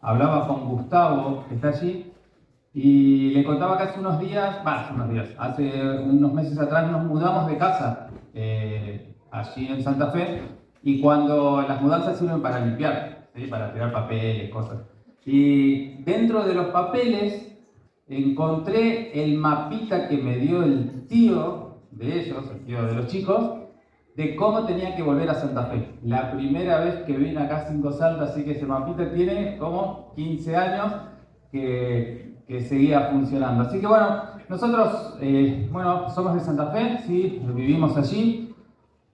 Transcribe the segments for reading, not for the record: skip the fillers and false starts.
hablaba con Gustavo, que está allí, y le contaba que hace hace unos meses atrás nos mudamos de casa allí en Santa Fe, y cuando las mudanzas sirven para limpiar, ¿sí? Para tirar papeles, cosas. Y dentro de los papeles encontré el mapita que me dio el tío de ellos, el tío de los chicos, de cómo tenía que volver a Santa Fe. La primera vez que vine acá a Cinco Salta, así que ese mapita tiene como 15 años que seguía funcionando. Así que bueno, nosotros somos de Santa Fe, sí, vivimos allí.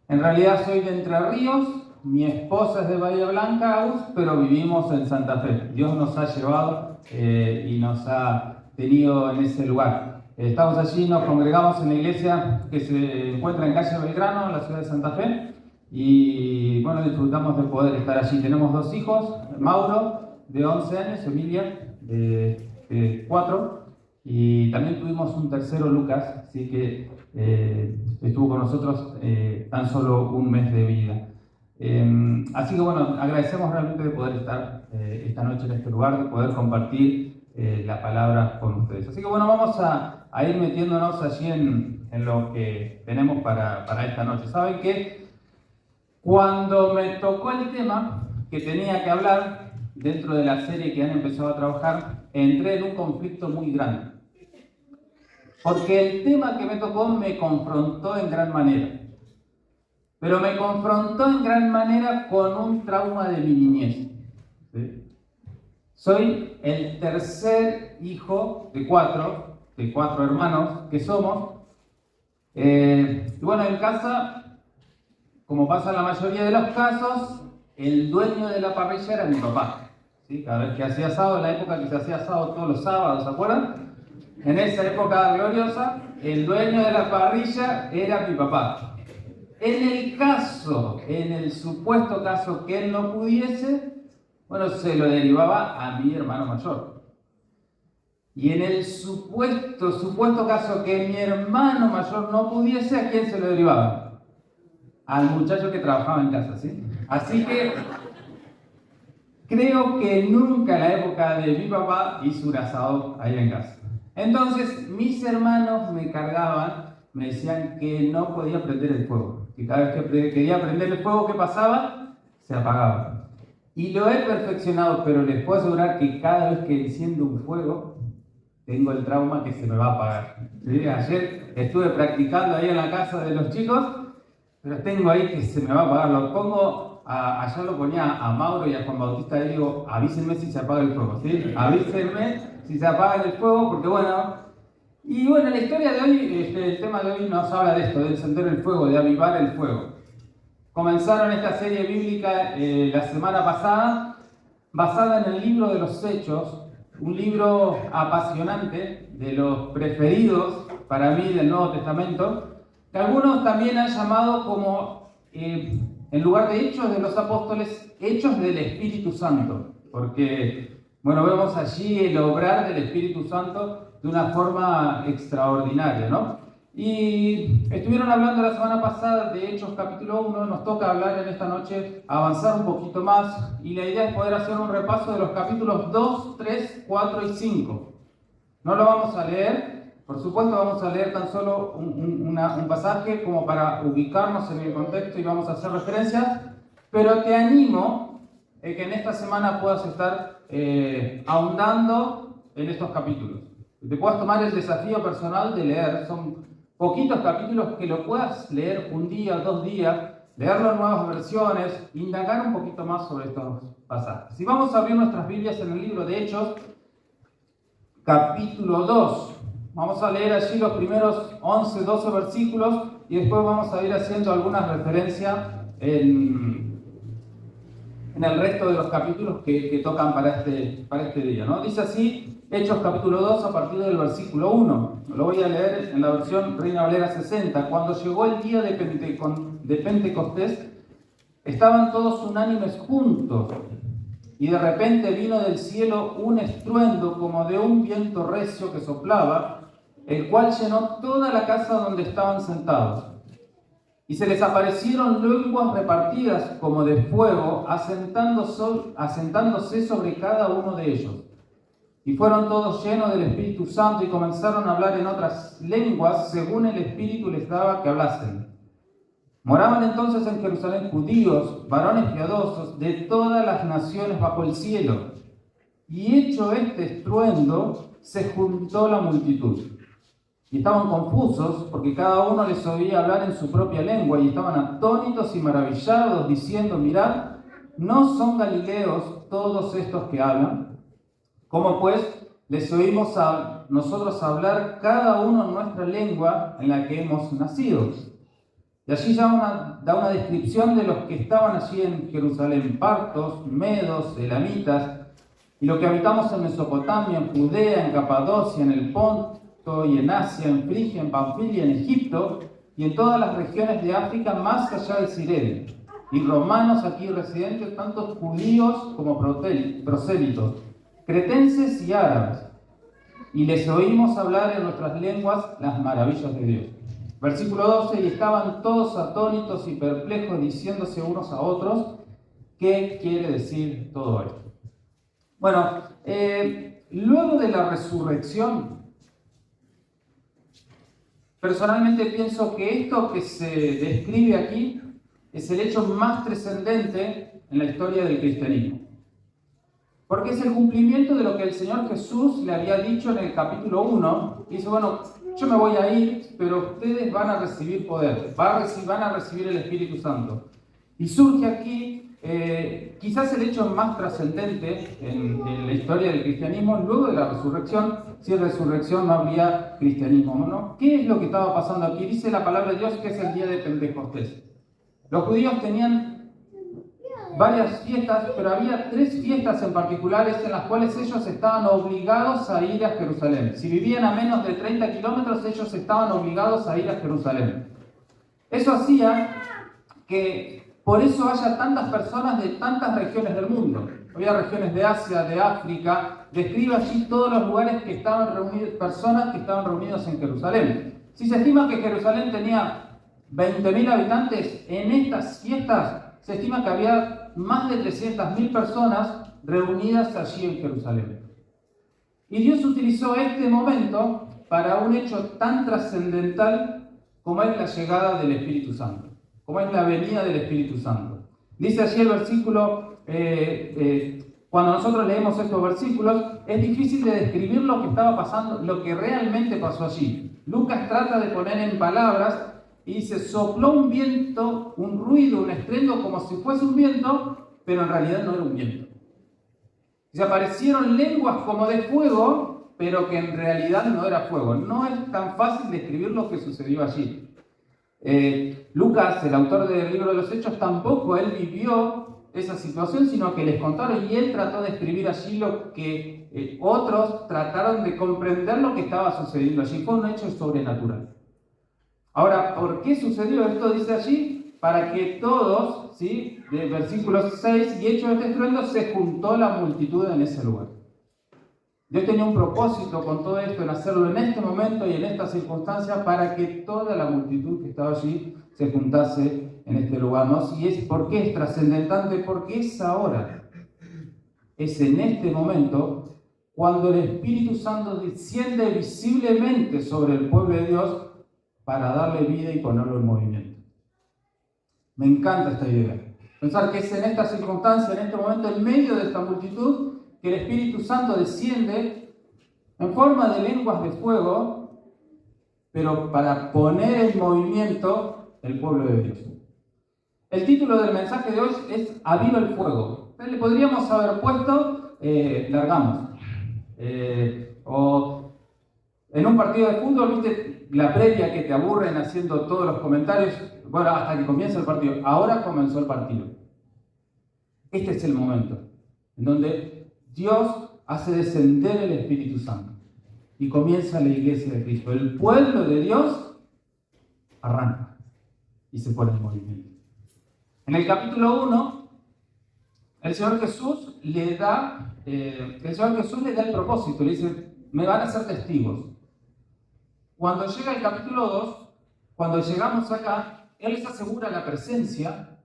En realidad soy de Entre Ríos, mi esposa es de Bahía Blanca, Agus, pero vivimos en Santa Fe. Dios nos ha llevado y nos ha tenido en ese lugar. Estamos allí, nos congregamos en la iglesia que se encuentra en calle Belgrano, en la ciudad de Santa Fe, y bueno, disfrutamos de poder estar allí. Tenemos dos hijos, Mauro, de 11 años, Emilia, de 4, y también tuvimos un tercero, Lucas, así que estuvo con nosotros tan solo un mes de vida. Así que bueno, agradecemos realmente de poder estar esta noche en este lugar, de poder compartir la palabra con ustedes. Así que bueno, vamos a ir metiéndonos allí en lo que tenemos para esta noche. ¿Saben qué? Cuando me tocó el tema que tenía que hablar dentro de la serie que han empezado a trabajar, entré en un conflicto muy grande. Porque el tema que me tocó me confrontó en gran manera. Pero me confrontó en gran manera con un trauma de mi niñez. ¿Sí? Soy el tercer hijo de cuatro hermanos que somos. Y bueno, en casa, como pasa en la mayoría de los casos, el dueño de la parrilla era mi papá. ¿Sí? Cada vez que hacía asado, en la época que se hacía asado todos los sábados, ¿se acuerdan? En esa época gloriosa, el dueño de la parrilla era mi papá. En el supuesto caso que él no pudiese, bueno, se lo derivaba a mi hermano mayor. Y en el supuesto caso que mi hermano mayor no pudiese, ¿a quién se lo derivaba? Al muchacho que trabajaba en casa, ¿sí? Así que creo que nunca en la época de mi papá hizo un asado ahí en casa. Entonces, mis hermanos me cargaban, me decían que no podía prender el fuego. Que cada vez que quería prender el fuego, ¿qué pasaba? Se apagaba. Y lo he perfeccionado, pero les puedo asegurar que cada vez que enciendo un fuego, tengo el trauma que se me va a apagar. ¿Sí? Ayer estuve practicando ahí en la casa de los chicos, pero tengo ahí que se me va a apagar. Lo pongo, allá lo ponía a Mauro y a Juan Bautista y digo, avísenme si se apaga el fuego, ¿sí? Avísenme si se apaga el fuego, porque bueno. Y bueno, la historia de hoy, el tema de hoy nos habla de esto, de encender el fuego, de avivar el fuego. Comenzaron esta serie bíblica la semana pasada, basada en el libro de los Hechos, un libro apasionante, de los preferidos para mí del Nuevo Testamento, que algunos también han llamado como, en lugar de Hechos de los Apóstoles, Hechos del Espíritu Santo, porque, bueno, vemos allí el obrar del Espíritu Santo de una forma extraordinaria, ¿no? Y estuvieron hablando la semana pasada de Hechos capítulo 1, nos toca hablar en esta noche, avanzar un poquito más, y la idea es poder hacer un repaso de los capítulos 2, 3, 4 y 5. No lo vamos a leer, por supuesto vamos a leer tan solo un pasaje como para ubicarnos en el contexto y vamos a hacer referencias, pero te animo que en esta semana puedas estar ahondando en estos capítulos. Te puedas tomar el desafío personal de leer, son poquitos capítulos que lo puedas leer un día, 2 días, leerlo en nuevas versiones, indagar un poquito más sobre estos pasajes. Si vamos a abrir nuestras Biblias en el libro de Hechos, capítulo 2, vamos a leer allí los primeros 11, 12 versículos y después vamos a ir haciendo algunas referencias en el resto de los capítulos que tocan para este día, ¿no? Dice así, Hechos capítulo 2 a partir del versículo 1. Lo voy a leer en la versión Reina Valera 60. Cuando llegó el día de Pentecostés, estaban todos unánimes juntos, y de repente vino del cielo un estruendo como de un viento recio que soplaba, el cual llenó toda la casa donde estaban sentados. Y se les aparecieron lenguas repartidas como de fuego, asentándose sobre cada uno de ellos. Y fueron todos llenos del Espíritu Santo y comenzaron a hablar en otras lenguas según el Espíritu les daba que hablasen. Moraban entonces en Jerusalén judíos, varones piadosos, de todas las naciones bajo el cielo. Y hecho este estruendo, se juntó la multitud. Y estaban confusos, porque cada uno les oía hablar en su propia lengua, y estaban atónitos y maravillados, diciendo: mirad, ¿no son galileos todos estos que hablan? ¿Cómo pues les oímos a nosotros hablar cada uno en nuestra lengua en la que hemos nacido? Y allí ya da una descripción de los que estaban allí en Jerusalén: partos, medos, elamitas, y los que habitamos en Mesopotamia, en Judea, en Capadocia, en el Ponto y en Asia, en Frigia, en Panfilia, en Egipto, y en todas las regiones de África más allá del Cirene, y romanos aquí residentes, tanto judíos como prosélitos, cretenses y árabes, y les oímos hablar en nuestras lenguas las maravillas de Dios. Versículo 12, y estaban todos atónitos y perplejos, diciéndose unos a otros: ¿qué quiere decir todo esto? Bueno, luego de la resurrección, personalmente pienso que esto que se describe aquí es el hecho más trascendente en la historia del cristianismo. Porque es el cumplimiento de lo que el Señor Jesús le había dicho en el capítulo 1. Dice: bueno, yo me voy a ir, pero ustedes van a recibir poder, van a recibir el Espíritu Santo. Y surge aquí quizás el hecho más trascendente en la historia del cristianismo, luego de la resurrección. Sin resurrección no habría cristianismo, ¿no? ¿Qué es lo que estaba pasando aquí? Dice la palabra de Dios que es el día de Pentecostés. Los judíos tenían varias fiestas, pero había 3 fiestas en particulares en las cuales ellos estaban obligados a ir a Jerusalén. Si vivían a menos de 30 kilómetros, ellos estaban obligados a ir a Jerusalén. Eso hacía que por eso haya tantas personas de tantas regiones del mundo. Había regiones de Asia, de África. Describe allí todos los lugares que estaban reunidos, personas que estaban reunidos en Jerusalén. Si se estima que Jerusalén tenía 20.000 habitantes, en estas fiestas se estima que había más de 300.000 personas reunidas allí en Jerusalén. Y Dios utilizó este momento para un hecho tan trascendental como es la llegada del Espíritu Santo, como es la venida del Espíritu Santo. Dice allí el versículo, cuando nosotros leemos estos versículos, es difícil de describir lo que estaba pasando, lo que realmente pasó allí. Lucas trata de poner en palabras y dice: sopló un viento, un ruido, un estruendo como si fuese un viento, pero en realidad no era un viento. Y se aparecieron lenguas como de fuego, pero que en realidad no era fuego. No es tan fácil describir lo que sucedió allí. Lucas, el autor del libro de los Hechos, tampoco él vivió esa situación, sino que les contaron y él trató de escribir allí lo que otros trataron de comprender lo que estaba sucediendo allí. Fue un hecho sobrenatural. Ahora, ¿por qué sucedió esto? Dice allí: para que todos, ¿sí? De versículos 6, y hecho este estruendo, se juntó la multitud en ese lugar. Dios tenía un propósito con todo esto, en hacerlo en este momento y en esta circunstancia, para que toda la multitud que estaba allí se juntase en este lugar, ¿no? ¿Por qué es trascendentante? Porque es ahora, es en este momento, cuando el Espíritu Santo desciende visiblemente sobre el pueblo de Dios para darle vida y ponerlo en movimiento. Me encanta esta idea. Pensar que es en esta circunstancia, en este momento, en medio de esta multitud, que el Espíritu Santo desciende en forma de lenguas de fuego, pero para poner en movimiento el pueblo de Dios. El título del mensaje de hoy es Aviva el fuego. Le podríamos haber puesto Largamos. O en un partido de fútbol, ¿viste? La previa que te aburren haciendo todos los comentarios. Bueno, hasta que comienza el partido. Ahora comenzó el partido. Este es el momento en donde Dios hace descender el Espíritu Santo y comienza la iglesia de Cristo. El pueblo de Dios arranca y se pone en movimiento. En el capítulo 1, el Señor Jesús le da el propósito. Le dice: me van a ser testigos. Cuando llega el capítulo 2, cuando llegamos acá, Él les asegura la presencia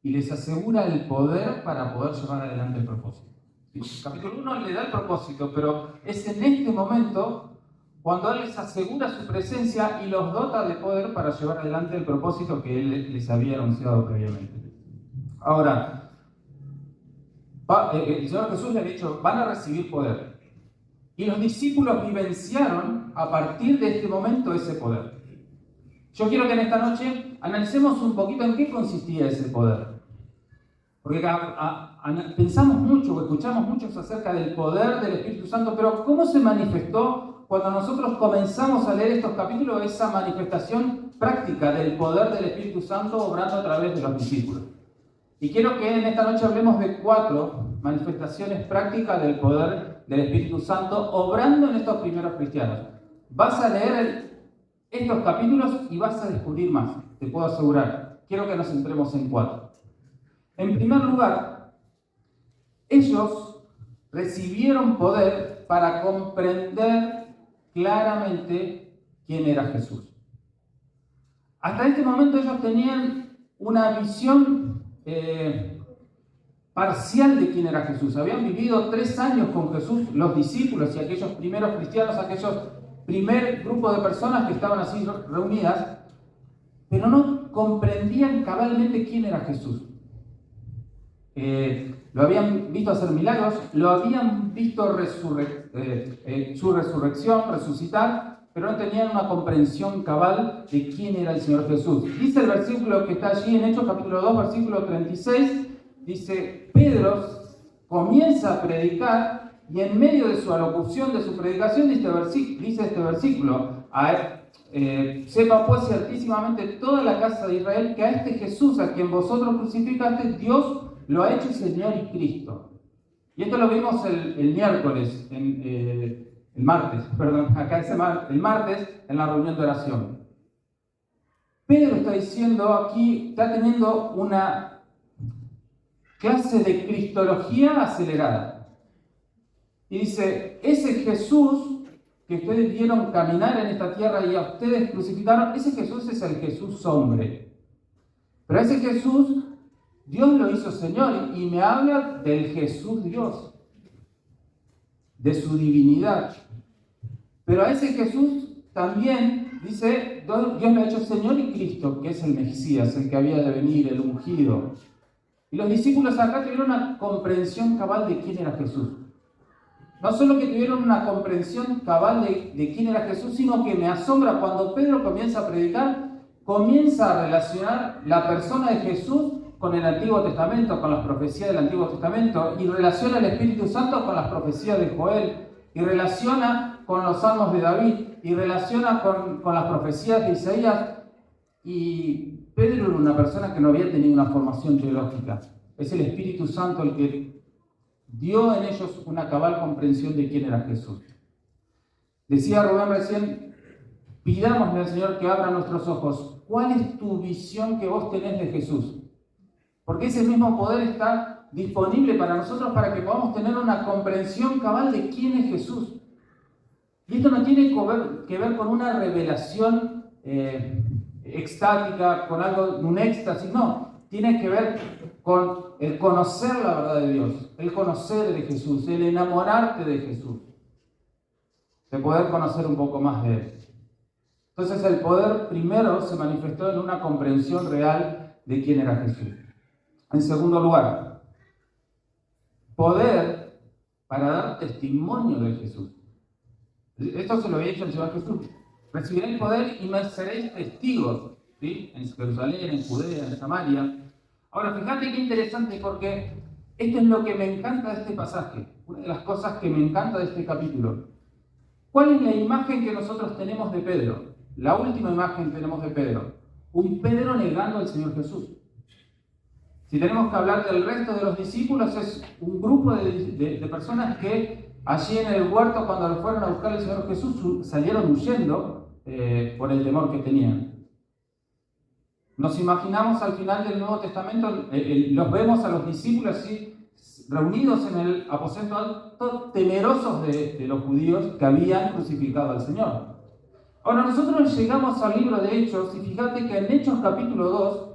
y les asegura el poder para poder llevar adelante el propósito. ¿Sí? El capítulo 1 le da el propósito, pero es en este momento cuando Él les asegura su presencia y los dota de poder para llevar adelante el propósito que Él les había anunciado previamente. Ahora, el Señor Jesús le ha dicho, van a recibir poder. Y los discípulos vivenciaron a partir de este momento ese poder. Yo quiero que en esta noche analicemos un poquito en qué consistía ese poder. Porque pensamos mucho o escuchamos mucho acerca del poder del Espíritu Santo, pero ¿cómo se manifestó cuando nosotros comenzamos a leer estos capítulos esa manifestación práctica del poder del Espíritu Santo obrando a través de los discípulos? Y quiero que en esta noche hablemos de 4 manifestaciones prácticas del poder del Espíritu Santo obrando en estos primeros cristianos. Vas a leer estos capítulos y vas a descubrir más, te puedo asegurar. Quiero que nos centremos en 4. En primer lugar, ellos recibieron poder para comprender claramente quién era Jesús. Hasta este momento ellos tenían una visión parcial de quién era Jesús. Habían vivido 3 años con Jesús, los discípulos y aquellos primeros cristianos, aquellos primer grupo de personas que estaban así reunidas, pero no comprendían cabalmente quién era Jesús. Lo habían visto hacer milagros, lo habían visto su resurrección, resucitar, pero no tenían una comprensión cabal de quién era el Señor Jesús. Dice el versículo que está allí en Hechos capítulo 2, versículo 36, dice, Pedro comienza a predicar y en medio de su alocución, de su predicación, dice este versículo, sepa pues ciertísimamente toda la casa de Israel que a este Jesús a quien vosotros crucificaste, Dios lo ha hecho Señor y Cristo. Y esto lo vimos el miércoles, el martes en la reunión de oración. Pedro está diciendo aquí, está teniendo una clase de cristología acelerada. Y dice, ese Jesús que ustedes vieron caminar en esta tierra y a ustedes crucificaron, ese Jesús es el Jesús hombre. Pero ese Jesús, Dios lo hizo Señor y me habla del Jesús Dios, de su divinidad. Pero a ese Jesús también dice, Dios lo ha hecho Señor y Cristo, que es el Mesías, el que había de venir, el ungido. Y los discípulos acá tuvieron una comprensión cabal de quién era Jesús. No solo que tuvieron una comprensión cabal de quién era Jesús, sino que me asombra cuando Pedro comienza a predicar, comienza a relacionar la persona de Jesús con el Antiguo Testamento, con las profecías del Antiguo Testamento, y relaciona el Espíritu Santo con las profecías de Joel, y relaciona con los salmos de David, y relaciona con las profecías de Isaías. Y Pedro era una persona que no había tenido una formación teológica. Es el Espíritu Santo el que dio en ellos una cabal comprensión de quién era Jesús. Decía Rubén recién, pidámosle al Señor que abra nuestros ojos. ¿Cuál es tu visión que vos tenés de Jesús? Porque ese mismo poder está disponible para nosotros para que podamos tener una comprensión cabal de quién es Jesús. Y esto no tiene que ver con una revelación extática, con algo, un éxtasis, no. Tiene que ver con el conocer la verdad de Dios, el conocer de Jesús, el enamorarte de Jesús, de poder conocer un poco más de Él. Entonces el poder primero se manifestó en una comprensión real de quién era Jesús. En segundo lugar, poder para dar testimonio de Jesús. Esto se lo había dicho el Señor Jesús. Recibiréis poder y me seréis testigos, ¿sí? En Jerusalén, en Judea, en Samaria. Ahora, fíjate qué interesante, porque esto es lo que me encanta de este pasaje. Una de las cosas que me encanta de este capítulo. ¿Cuál es la imagen que nosotros tenemos de Pedro? La última imagen que tenemos de Pedro. Un Pedro negando al Señor Jesús. Si tenemos que hablar del resto de los discípulos, es un grupo de personas que allí en el huerto, cuando lo fueron a buscar al Señor Jesús, salieron huyendo por el temor que tenían. Nos imaginamos al final del Nuevo Testamento, los vemos a los discípulos así, reunidos en el aposento alto, temerosos de los judíos que habían crucificado al Señor. Ahora nosotros llegamos al libro de Hechos y fíjate que en Hechos capítulo 2,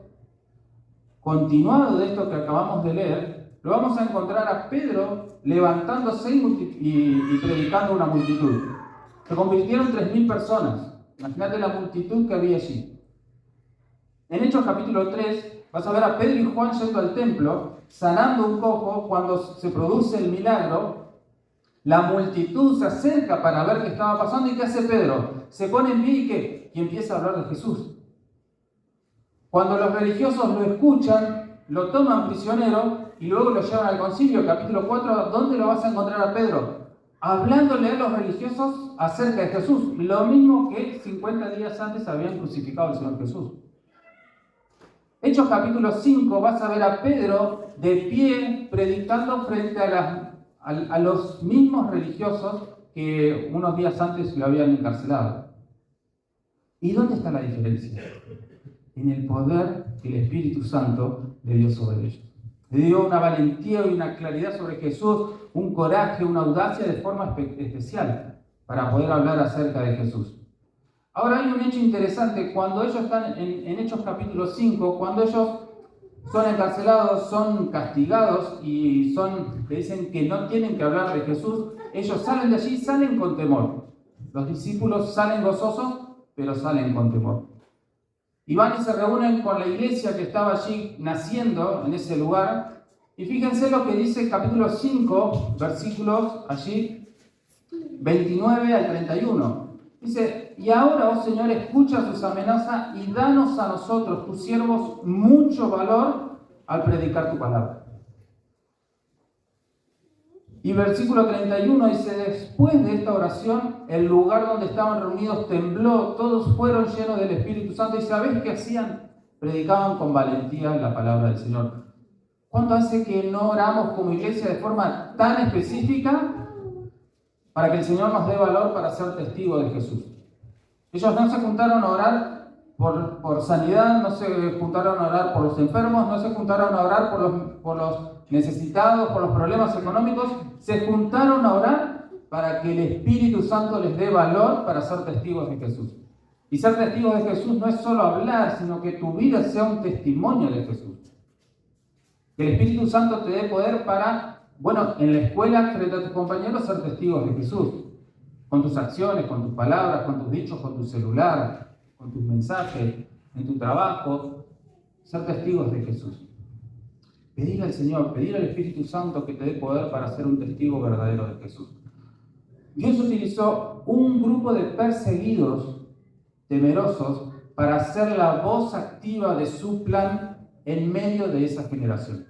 continuado de esto que acabamos de leer, lo vamos a encontrar a Pedro levantándose y predicando a una multitud. Se convirtieron 3.000 personas. Imagínate la multitud que había allí. En Hechos capítulo 3 vas a ver a Pedro y Juan yendo al templo, sanando un cojo. Cuando se produce el milagro, la multitud se acerca para ver qué estaba pasando. ¿Y qué hace Pedro? Se pone en pie y empieza a hablar de Jesús. Cuando los religiosos lo escuchan, lo toman prisionero y luego lo llevan al concilio. Capítulo 4, ¿dónde lo vas a encontrar a Pedro? Hablándole a los religiosos acerca de Jesús. Lo mismo que 50 días antes habían crucificado al Señor Jesús. Hechos capítulo 5, vas a ver a Pedro de pie predicando frente a los mismos religiosos que unos días antes lo habían encarcelado. ¿Y dónde está la diferencia? En el poder que el Espíritu Santo le dio sobre ellos. Le dio una valentía y una claridad sobre Jesús, un coraje, una audacia de forma especial para poder hablar acerca de Jesús. Ahora hay un hecho interesante. Cuando ellos están en Hechos capítulo 5, cuando ellos son encarcelados, son castigados y le dicen que no tienen que hablar de Jesús, ellos salen de allí, salen con temor. Los discípulos salen gozosos, pero salen con temor. Y van y se reúnen con la iglesia que estaba allí naciendo en ese lugar. Y fíjense lo que dice el capítulo 5, versículos allí 29 al 31. Dice: y ahora, oh Señor, escucha sus amenazas y danos a nosotros, tus siervos, mucho valor al predicar tu palabra. Y versículo 31 dice: después de esta oración, el lugar donde estaban reunidos tembló, todos fueron llenos del Espíritu Santo. ¿Y sabéis qué hacían? Predicaban con valentía la palabra del Señor. ¿Cuánto hace que no oramos como iglesia de forma tan específica para que el Señor nos dé valor para ser testigos de Jesús? Ellos no se juntaron a orar por sanidad, no se juntaron a orar por los enfermos, no se juntaron a orar por los necesitados, por los problemas económicos. Se juntaron a orar para que el Espíritu Santo les dé valor para ser testigos de Jesús. Y ser testigos de Jesús no es solo hablar, sino que tu vida sea un testimonio de Jesús. Que el Espíritu Santo te dé poder para, en la escuela, frente a tus compañeros, ser testigos de Jesús. Con tus acciones, con tus palabras, con tus dichos, con tu celular, con tus mensajes, en tu trabajo, ser testigos de Jesús. Pedir al Señor, pedir al Espíritu Santo que te dé poder para ser un testigo verdadero de Jesús. Dios utilizó un grupo de perseguidos, temerosos, para ser la voz activa de su plan en medio de esa generación.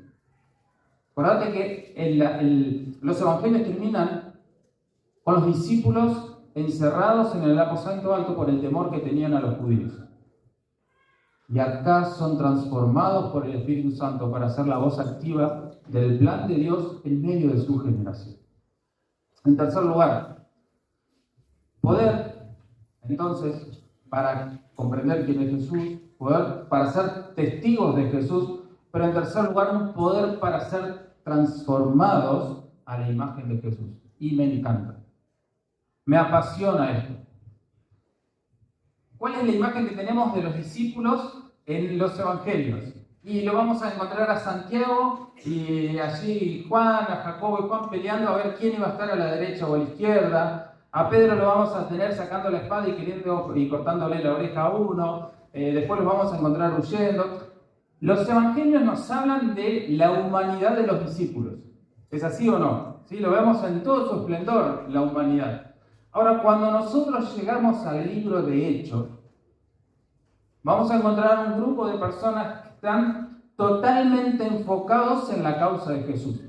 Acordate que los evangelios terminan con los discípulos encerrados en el aposento alto por el temor que tenían a los judíos. Y acá son transformados por el Espíritu Santo para ser la voz activa del plan de Dios en medio de su generación. En tercer lugar, poder, entonces, para comprender quién es Jesús, poder para ser testigos de Jesús, pero en tercer lugar, un poder para ser transformados a la imagen de Jesús. Y me encanta. Me apasiona esto. ¿Cuál es la imagen que tenemos de los discípulos en los evangelios? Y lo vamos a encontrar a Santiago y allí Juan, a Jacobo y Juan peleando a ver quién iba a estar a la derecha o a la izquierda. A Pedro lo vamos a tener sacando la espada y cortándole la oreja a uno. Después los vamos a encontrar huyendo. Los evangelios nos hablan de la humanidad de los discípulos. ¿Es así o no? ¿Sí? Lo vemos en todo su esplendor, la humanidad. Ahora, cuando nosotros llegamos al libro de Hechos, vamos a encontrar un grupo de personas que están totalmente enfocados en la causa de Jesús.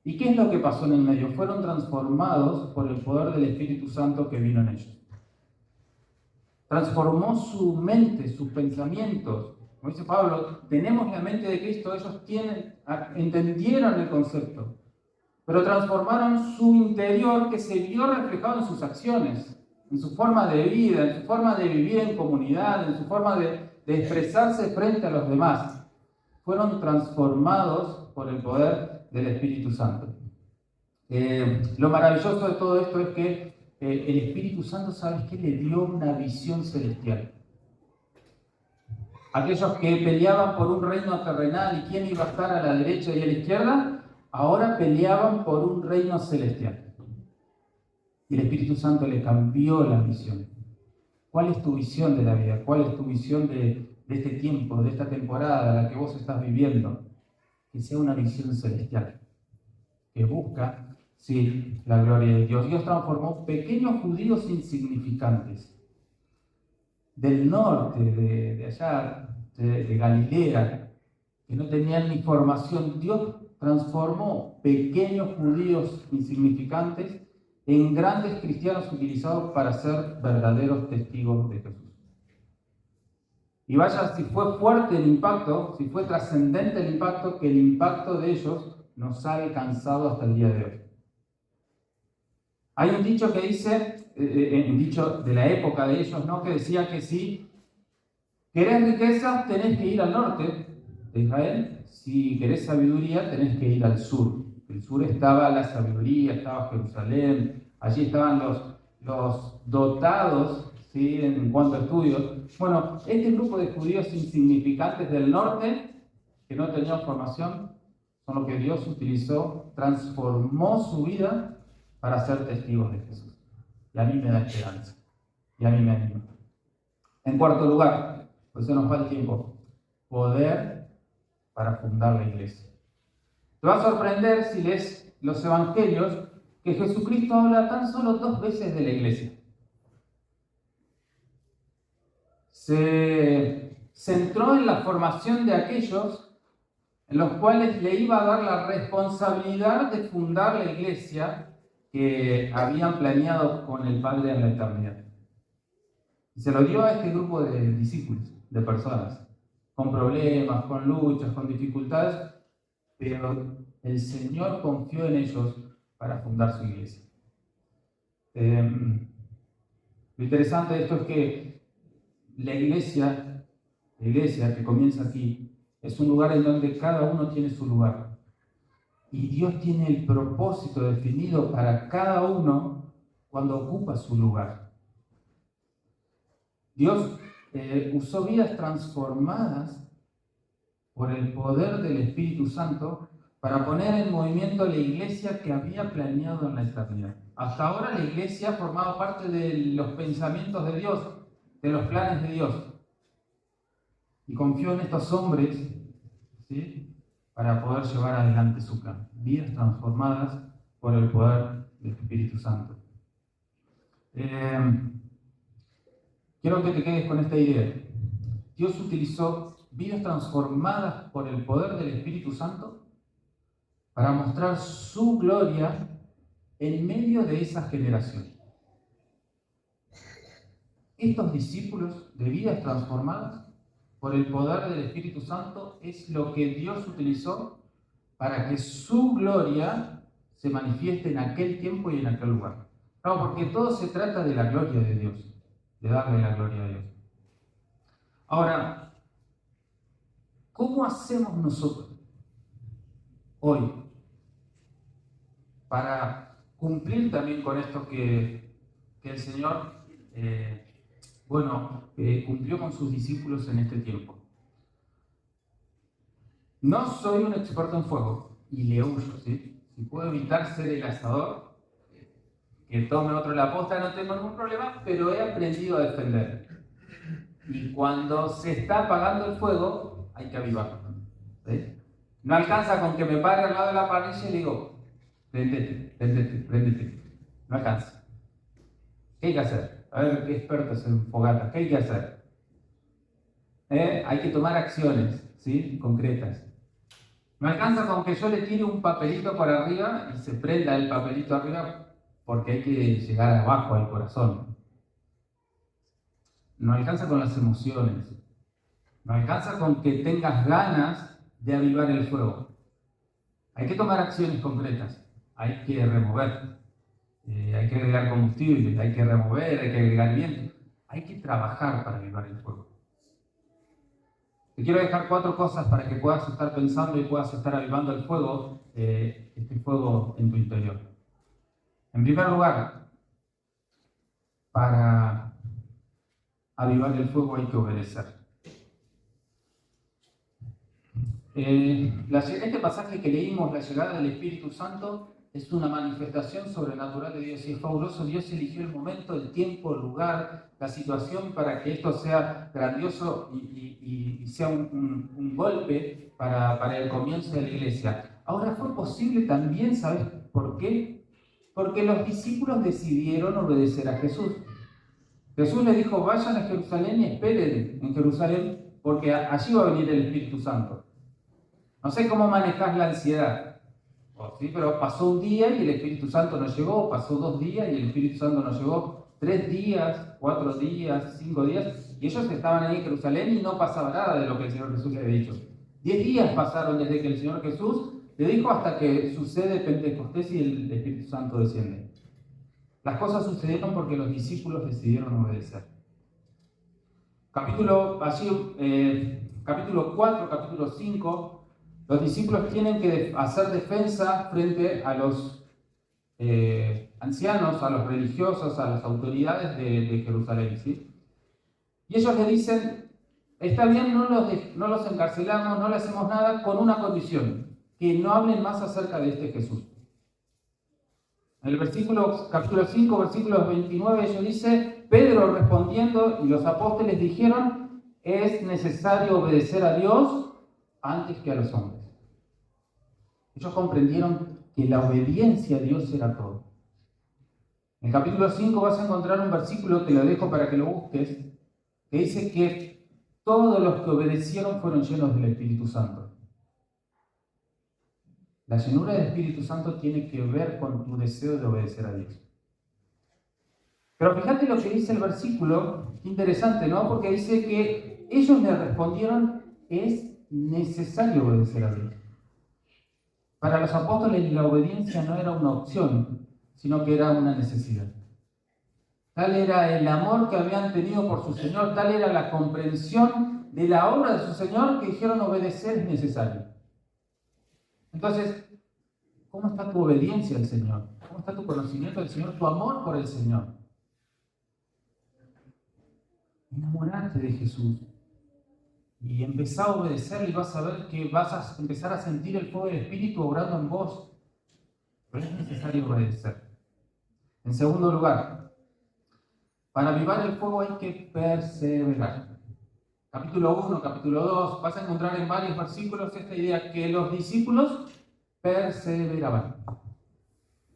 ¿Y qué es lo que pasó en el medio? Fueron transformados por el poder del Espíritu Santo que vino en ellos. Transformó su mente, sus pensamientos. Como dice Pablo, tenemos la mente de Cristo, ellos entendieron el concepto. Pero transformaron su interior, que se vio reflejado en sus acciones, en su forma de vida, en su forma de vivir en comunidad, en su forma de expresarse frente a los demás. Fueron transformados por el poder del Espíritu Santo. Lo maravilloso de todo esto es que el Espíritu Santo, ¿sabes qué? Le dio una visión celestial. Aquellos que peleaban por un reino terrenal y quién iba a estar a la derecha y a la izquierda, ahora peleaban por un reino celestial. Y el Espíritu Santo le cambió la visión. ¿Cuál es tu visión de la vida? ¿Cuál es tu visión de este tiempo, de esta temporada, la que vos estás viviendo? Que sea una visión celestial, que busca, sí, la gloria de Dios. Dios transformó pequeños judíos insignificantes del norte, de allá, de Galilea, que no tenían ni formación. Dios transformó pequeños judíos insignificantes en grandes cristianos utilizados para ser verdaderos testigos de Jesús. Y vaya, si fue fuerte el impacto, si fue trascendente el impacto, que el impacto de ellos nos ha alcanzado hasta el día de hoy. Hay un dicho que dice, un dicho de la época de ellos, ¿no? Que decía que si querés riquezas, tenés que ir al norte de Israel. Si querés sabiduría, tenés que ir al sur. El sur estaba la sabiduría, estaba Jerusalén, allí estaban los dotados, ¿sí? En cuanto a estudios. Bueno, este grupo de judíos insignificantes del norte, que no tenían formación, son los que Dios utilizó, transformó su vida para ser testigos de Jesús. Y a mí me da esperanza. Y a mí me anima. En cuarto lugar, por eso nos va el tiempo, poder para fundar la iglesia. Te va a sorprender si lees los evangelios que Jesucristo habla tan solo 2 veces de la iglesia. Se centró en la formación de aquellos en los cuales le iba a dar la responsabilidad de fundar la iglesia que habían planeado con el Padre en la eternidad. Y se lo dio a este grupo de discípulos, de personas, con problemas, con luchas, con dificultades, pero el Señor confió en ellos para fundar su iglesia. Lo interesante de esto es que la iglesia que comienza aquí, es un lugar en donde cada uno tiene su lugar. Y Dios tiene el propósito definido para cada uno cuando ocupa su lugar. Dios usó vidas transformadas por el poder del Espíritu Santo para poner en movimiento la iglesia que había planeado en la eternidad. Hasta ahora la iglesia ha formado parte de los pensamientos de Dios, de los planes de Dios. Y confió en estos hombres, ¿sí?, para poder llevar adelante su plan. Vidas transformadas por el poder del Espíritu Santo. Quiero que te quedes con esta idea. Dios utilizó vidas transformadas por el poder del Espíritu Santo para mostrar su gloria en medio de esa generación. Estos discípulos de vidas transformadas por el poder del Espíritu Santo es lo que Dios utilizó para que su gloria se manifieste en aquel tiempo y en aquel lugar. No, porque todo se trata de la gloria de Dios, de darle la gloria a Dios. Ahora, ¿cómo hacemos nosotros hoy para cumplir también con esto que el Señor cumplió con sus discípulos en este tiempo? No soy un experto en fuego y le huyo, ¿sí? Si puedo evitar ser el asador, que tome otro la posta, no tengo ningún problema, pero he aprendido a defender. Y cuando se está apagando el fuego, hay que avivarlo, ¿sí? No alcanza con que me pare al lado de la parrilla y le digo, prendete. No alcanza. ¿Qué hay que hacer? A ver, qué expertos en fogata. ¿Qué hay que hacer? Hay que tomar acciones, ¿sí?, concretas. No alcanza con que yo le tire un papelito por arriba y se prenda el papelito arriba, porque hay que llegar abajo al corazón. No alcanza con las emociones. No alcanza con que tengas ganas de avivar el fuego. Hay que tomar acciones concretas. Hay que remover. Hay que agregar combustible, hay que remover, hay que agregar viento. Hay que trabajar para avivar el fuego. Te quiero dejar 4 cosas para que puedas estar pensando y puedas estar avivando el fuego, este fuego en tu interior. En primer lugar, para avivar el fuego hay que obedecer. Este pasaje que leímos, la llegada del Espíritu Santo, es una manifestación sobrenatural de Dios y es fabuloso. Dios eligió el momento, el tiempo, el lugar, la situación para que esto sea grandioso y sea un golpe para el comienzo de la iglesia. Ahora fue posible también, ¿sabes por qué? Porque los discípulos decidieron obedecer a Jesús. Jesús les dijo, vayan a Jerusalén y esperen en Jerusalén porque allí va a venir el Espíritu Santo. No sé cómo manejas la ansiedad, ¿sí? Pero pasó un día y el Espíritu Santo no llegó, pasó 2 días y el Espíritu Santo no llegó, 3 días, 4 días, 5 días, y ellos estaban ahí en Jerusalén y no pasaba nada de lo que el Señor Jesús les había dicho. 10 días pasaron desde que el Señor Jesús le dijo hasta que sucede Pentecostés y el Espíritu Santo desciende. Las cosas sucedieron porque los discípulos decidieron obedecer. Capítulo 4, capítulo 5, los discípulos tienen que hacer defensa frente a los ancianos, a los religiosos, a las autoridades de Jerusalén, ¿sí? Y ellos le dicen, está bien, no los encarcelamos, no le hacemos nada, con una condición, que no hablen más acerca de este Jesús. En el capítulo 5, versículos 29, ellos dicen, Pedro respondiendo y los apóstoles dijeron, es necesario obedecer a Dios antes que a los hombres. Ellos comprendieron que la obediencia a Dios era todo. En el capítulo 5 vas a encontrar un versículo, te lo dejo para que lo busques, que dice que todos los que obedecieron fueron llenos del Espíritu Santo. La llenura del Espíritu Santo tiene que ver con tu deseo de obedecer a Dios. Pero fíjate lo que dice el versículo, interesante, ¿no? Porque dice que ellos le respondieron, es necesario obedecer a Dios. Para los apóstoles la obediencia no era una opción, sino que era una necesidad. Tal era el amor que habían tenido por su Señor, tal era la comprensión de la obra de su Señor que dijeron obedecer es necesario. Entonces, ¿cómo está tu obediencia al Señor? ¿Cómo está tu conocimiento del Señor, tu amor por el Señor? Enamorarte de Jesús y empezar a obedecerle y vas a ver que vas a empezar a sentir el fuego del Espíritu obrando en vos. Pero es necesario obedecer. En segundo lugar, para avivar el fuego hay que perseverar. Capítulo 1, capítulo 2, vas a encontrar en varios versículos esta idea que los discípulos perseveraban.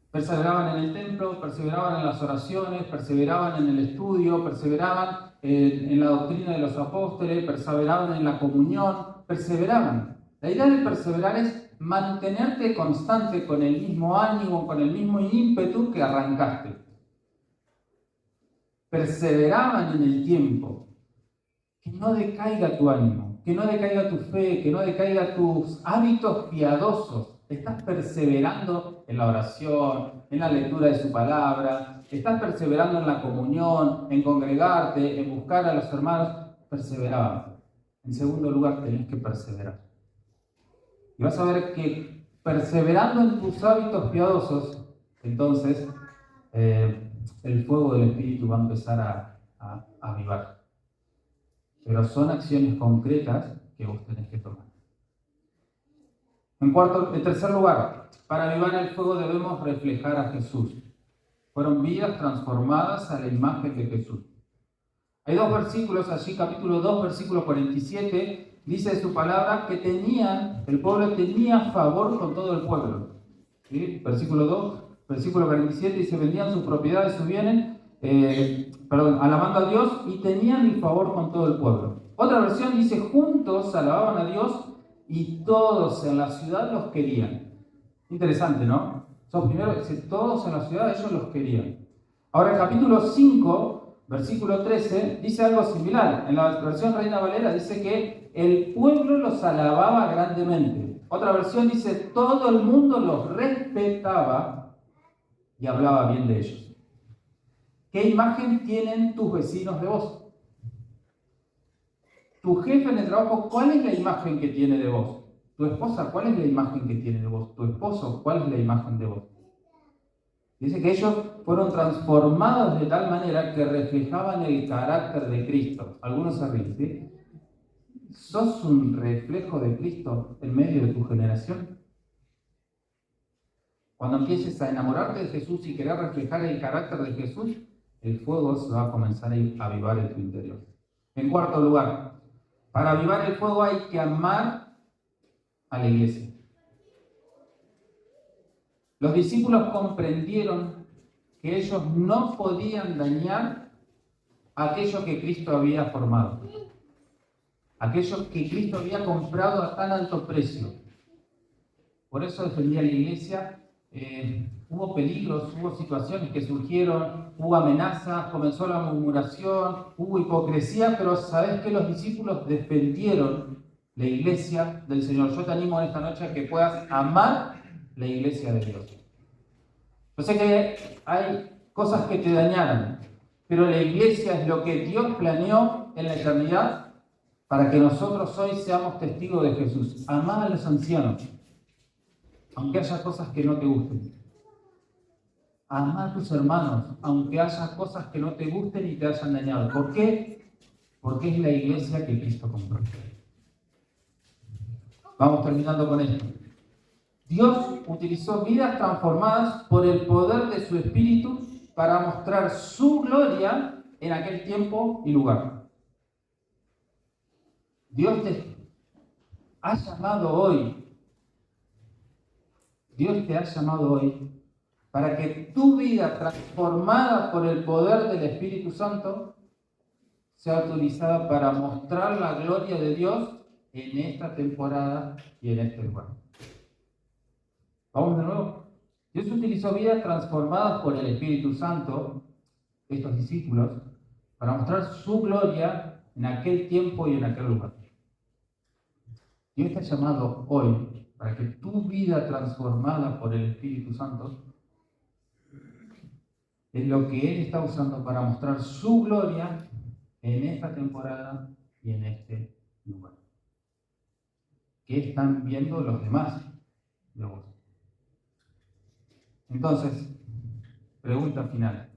Perseveraban en el templo, perseveraban en las oraciones, perseveraban en el estudio, perseveraban en la doctrina de los apóstoles, perseveraban en la comunión, perseveraban. La idea de perseverar es mantenerte constante con el mismo ánimo, con el mismo ímpetu que arrancaste. Perseveraban en el tiempo. Que no decaiga tu ánimo, que no decaiga tu fe, que no decaiga tus hábitos piadosos. Estás perseverando en la oración, en la lectura de su palabra, estás perseverando en la comunión, en congregarte, en buscar a los hermanos. Perseveraban. En segundo lugar, tenés que perseverar. Y vas a ver que perseverando en tus hábitos piadosos, entonces el fuego del Espíritu va a empezar a avivar. Pero son acciones concretas que vos tenés que tomar. En tercer lugar, para avivar el fuego debemos reflejar a Jesús. Fueron vidas transformadas a la imagen de Jesús. Hay 2 versículos allí, capítulo 2, versículo 47, dice su palabra que el pueblo tenía favor con todo el pueblo. ¿Sí? Versículo 2, versículo 47 dice, vendían sus propiedades, sus bienes, alabando a Dios y tenían el favor con todo el pueblo. Otra versión dice, juntos alababan a Dios y todos en la ciudad los querían. Interesante, ¿no? Primero dice, todos en la ciudad ellos los querían. Ahora el capítulo 5, versículo 13, dice algo similar. En la versión Reina Valera dice que el pueblo los alababa grandemente. Otra versión dice, todo el mundo los respetaba y hablaba bien de ellos. ¿Qué imagen tienen tus vecinos de vos? Tu jefe en el trabajo, ¿cuál es la imagen que tiene de vos? Tu esposa, ¿cuál es la imagen que tiene de vos? Tu esposo, ¿cuál es la imagen de vos? Dice que ellos fueron transformados de tal manera que reflejaban el carácter de Cristo. Algunos se ríen, ¿sí? ¿Sos un reflejo de Cristo en medio de tu generación? Cuando empieces a enamorarte de Jesús y querer reflejar el carácter de Jesús, el fuego se va a comenzar a avivar en tu interior. En cuarto lugar, para avivar el fuego hay que amar a la iglesia. Los discípulos comprendieron que ellos no podían dañar aquello que Cristo había formado, aquello que Cristo había comprado a tan alto precio. Por eso defendía la iglesia. Hubo peligros, hubo situaciones que surgieron, hubo amenazas, comenzó la murmuración, hubo hipocresía, pero ¿sabés que los discípulos defendieron la iglesia del Señor? Yo te animo esta noche a que puedas amar la iglesia de Dios. Yo sé que hay cosas que te dañaron, pero la iglesia es lo que Dios planeó en la eternidad para que nosotros hoy seamos testigos de Jesús. Amá a los ancianos, aunque haya cosas que no te gusten. Amá a tus hermanos, aunque haya cosas que no te gusten y te hayan dañado. ¿Por qué? Porque es la iglesia que Cristo compró. Vamos terminando con esto. Dios utilizó vidas transformadas por el poder de su Espíritu para mostrar su gloria en aquel tiempo y lugar. Dios te ha llamado hoy. Dios te ha llamado hoy para que tu vida transformada por el poder del Espíritu Santo sea utilizada para mostrar la gloria de Dios en esta temporada y en este lugar. Vamos de nuevo. Dios utilizó vidas transformadas por el Espíritu Santo, estos discípulos, para mostrar su gloria en aquel tiempo y en aquel lugar. Dios te ha llamado hoy para que tu vida transformada por el Espíritu Santo es lo que Él está usando para mostrar su gloria en esta temporada y en este lugar. ¿Qué están viendo los demás de vos? Entonces, pregunta final.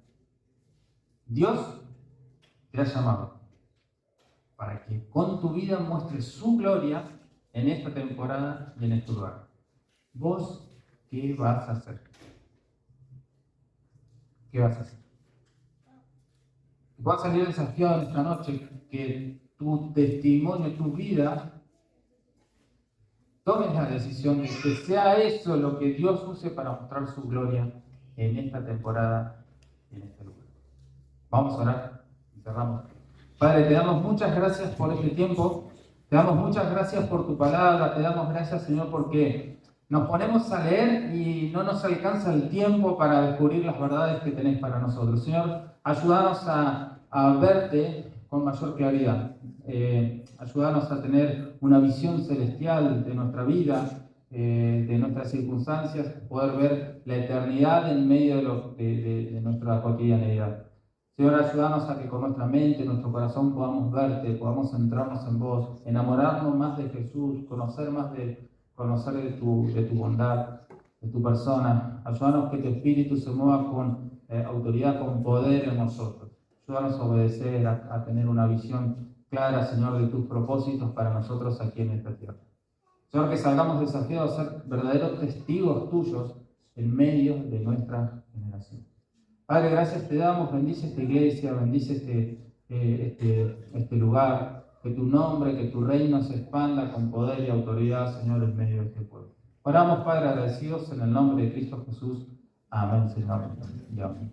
Dios te ha llamado para que con tu vida muestres su gloria en esta temporada y en este lugar. ¿Vos qué vas a hacer? ¿Qué vas a hacer? Vas a salir desafiado esta noche que tu testimonio, tu vida, tomes la decisión de que sea eso lo que Dios use para mostrar su gloria en esta temporada y en este lugar. Vamos a orar y cerramos. Padre, te damos muchas gracias por este tiempo. Te damos muchas gracias por tu palabra. Te damos gracias, Señor, porque nos ponemos a leer y no nos alcanza el tiempo para descubrir las verdades que tenés para nosotros. Señor, ayúdanos a verte con mayor claridad. Ayúdanos a tener una visión celestial de nuestra vida, de nuestras circunstancias, poder ver la eternidad en medio de nuestra cotidianidad. Señor, ayúdanos a que con nuestra mente, nuestro corazón podamos verte, podamos centrarnos en vos, enamorarnos más de Jesús, conocer de tu bondad, de tu persona. Ayúdanos que tu Espíritu se mueva con autoridad, con poder en nosotros. Ayúdanos a obedecer, a tener una visión clara, Señor, de tus propósitos para nosotros aquí en esta tierra. Señor, que salgamos desafiados a ser verdaderos testigos tuyos en medio de nuestra generación. Padre, gracias te damos, bendice esta iglesia, bendice este lugar, que tu nombre, que tu reino se expanda con poder y autoridad, Señor, en medio de este pueblo. Oramos, Padre, agradecidos en el nombre de Cristo Jesús. Amén, Señor. Y amén.